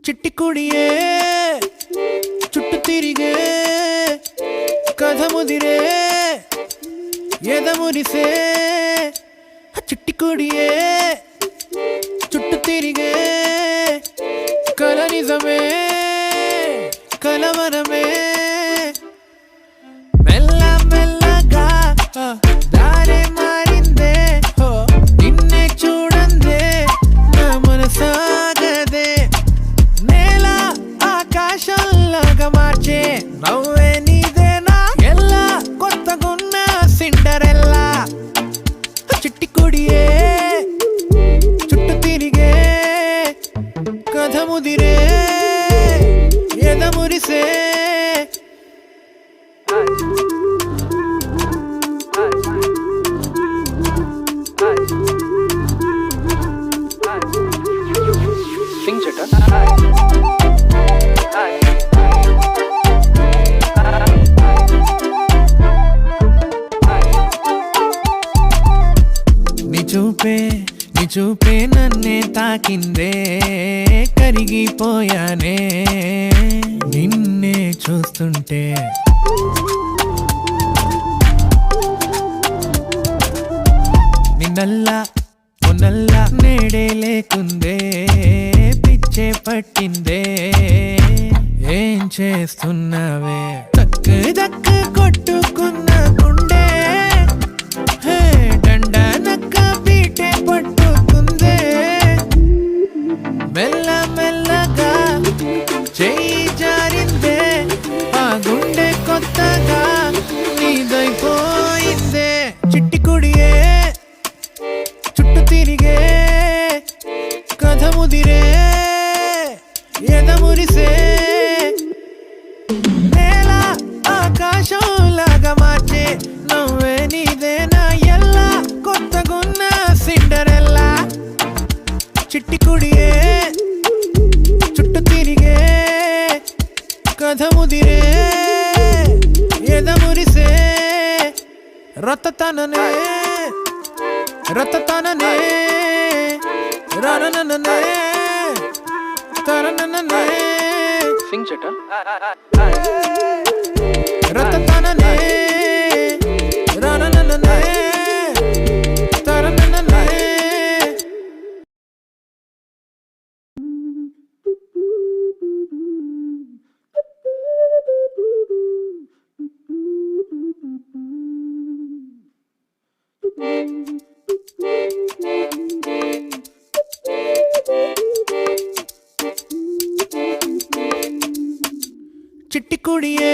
చిట్టి కుడియే చుట్టు తిరిగే కథ ముదిరే ఎదమురిసే చిట్టి కుడియే చుట్టు తిరిగే కల నిజమే కలవరమే మెల్ల మెల్లగా దారే మారిందే నిన్నే చూడందే నా మనసాగదే నేల ఆకాశంలాగా మార్చే నవ్వే నీదేనా ఎల్లా కొత్తగున్న సిండరెల్లా చిట్టి కుడియే చుట్టు తిరిగే కథ ముదిరే ఎదమురిసే Sing chata. నీ చూపే నన్నే తాకిందే కరిగిపోయానే నిన్నే చూస్తుంటే నిన్నల్లా మొన్నల్లా నేడే లేకుందే పిచ్చే పట్టిందే ఏం చేస్తున్నావే దక్కు దక్కు కొట్టుకున్న గుండె హే డండ నక్క పీటే పట్టుకుందే మెల్ల మెల్లగా చెయ్యి జారిందే ఆ గుండె కొత్తగా నీదైపోయిందే చిట్టి కుడియే చుట్టు తిరిగే కథ ముదిరే ఎదమురిసే నేల ఆకాశంలాగా మార్చే నవ్వే నీదేనా ఎల్లా కొత్తగున్న సిండరెల్లా చిట్టి కుడియే చుట్టు తిరిగే కథ ముదిరే ఎదమురిసే రతతననే రతతననే రననననే తరనననే Sing chata. రతతననే రననననే తరనననే చిట్టి కుడియే